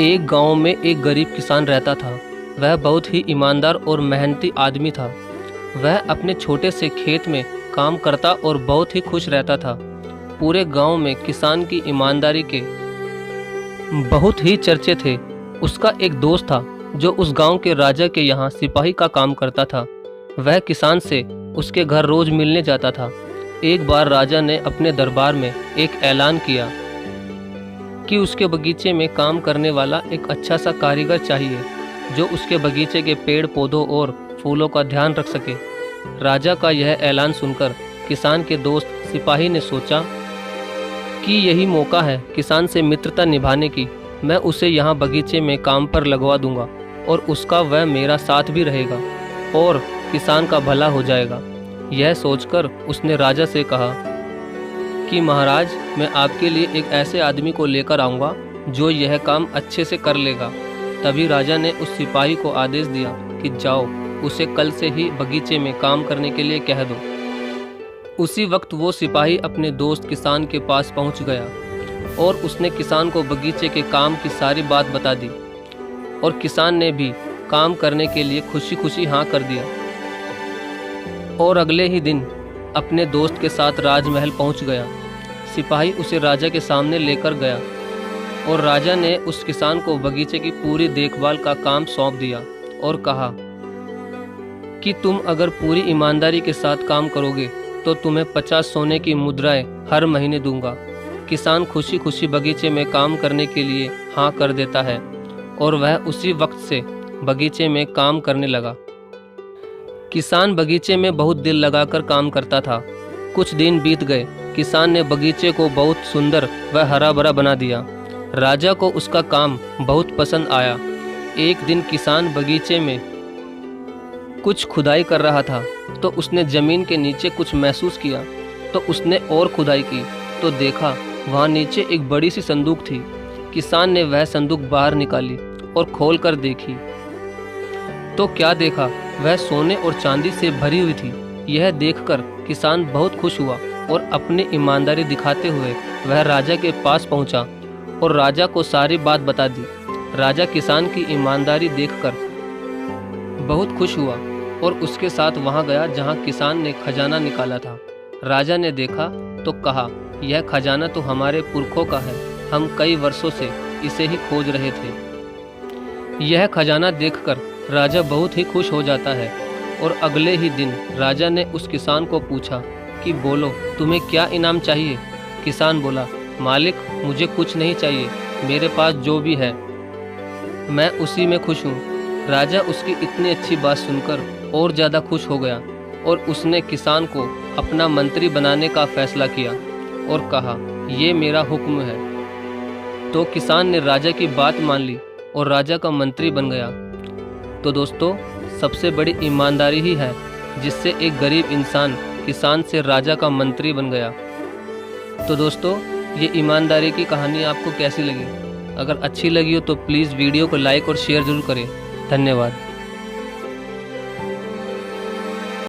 एक गांव में एक गरीब किसान रहता था। वह बहुत ही ईमानदार और मेहनती आदमी था। वह अपने छोटे से खेत में काम करता और बहुत ही खुश रहता था। पूरे गांव में किसान की ईमानदारी के बहुत ही चर्चे थे। उसका एक दोस्त था जो उस गांव के राजा के यहाँ सिपाही का काम करता था। वह किसान से उसके घर रोज मिलने जाता था। एक बार राजा ने अपने दरबार में एक ऐलान किया कि उसके बगीचे में काम करने वाला एक अच्छा सा कारीगर चाहिए जो उसके बगीचे के पेड़ पौधों और फूलों का ध्यान रख सके। राजा का यह ऐलान सुनकर किसान के दोस्त सिपाही ने सोचा कि यही मौका है किसान से मित्रता निभाने की। मैं उसे यहाँ बगीचे में काम पर लगवा दूंगा और उसका वह मेरा साथ भी रहेगा और किसान का भला हो जाएगा। यह सोचकर उसने राजा से कहा कि महाराज, मैं आपके लिए एक ऐसे आदमी को लेकर आऊँगा जो यह काम अच्छे से कर लेगा। तभी राजा ने उस सिपाही को आदेश दिया कि जाओ, उसे कल से ही बगीचे में काम करने के लिए कह दो। उसी वक्त वो सिपाही अपने दोस्त किसान के पास पहुंच गया और उसने किसान को बगीचे के काम की सारी बात बता दी और किसान ने भी काम करने के लिए खुशी खुशी हाँ कर दिया। और अगले ही दिन अपने दोस्त के साथ राजमहल पहुंच गया। सिपाही उसे राजा के सामने लेकर गया और राजा ने उस किसान को बगीचे की पूरी देखभाल का काम सौंप दिया और कहा कि तुम अगर पूरी ईमानदारी के साथ काम करोगे तो तुम्हें 50 सोने की मुद्राएं हर महीने दूंगा। किसान खुशी खुशी बगीचे में काम करने के लिए हाँ कर देता है और वह उसी वक्त से बगीचे में काम करने लगा। किसान बगीचे में बहुत दिल लगाकर काम करता था। कुछ दिन बीत गए। किसान ने बगीचे को बहुत सुंदर व हरा भरा बना दिया। राजा को उसका काम बहुत पसंद आया। एक दिन किसान बगीचे में कुछ खुदाई कर रहा था तो उसने जमीन के नीचे कुछ महसूस किया। तो उसने और खुदाई की तो देखा वहाँ नीचे एक बड़ी सी संदूक थी। किसान ने वह संदूक बाहर निकाली और खोल कर देखी तो क्या देखा, वह सोने और चांदी से भरी हुई थी। यह देखकर किसान बहुत खुश हुआ और अपनी ईमानदारी दिखाते हुए वह राजा के पास पहुंचा और राजा को सारी बात बता दी। राजा किसान की ईमानदारी देखकर बहुत खुश हुआ और उसके साथ वहां गया जहां किसान ने खजाना निकाला था। राजा ने देखा तो कहा, यह खजाना तो हमारे पुरखों का है, हम कई वर्षों से इसे ही खोज रहे थे। यह खजाना देखकर राजा बहुत ही खुश हो जाता है और अगले ही दिन राजा ने उस किसान को पूछा कि बोलो, तुम्हें क्या इनाम चाहिए। किसान बोला, मालिक, मुझे कुछ नहीं चाहिए, मेरे पास जो भी है मैं उसी में खुश हूँ। राजा उसकी इतनी अच्छी बात सुनकर और ज़्यादा खुश हो गया और उसने किसान को अपना मंत्री बनाने का फैसला किया और कहा, ये मेरा हुक्म है। तो किसान ने राजा की बात मान ली और राजा का मंत्री बन गया। तो दोस्तों, सबसे बड़ी ईमानदारी ही है जिससे एक गरीब इंसान किसान से राजा का मंत्री बन गया। तो दोस्तों, ये ईमानदारी की कहानी आपको कैसी लगी? अगर अच्छी लगी हो तो प्लीज़ वीडियो को लाइक और शेयर ज़रूर करें। धन्यवाद।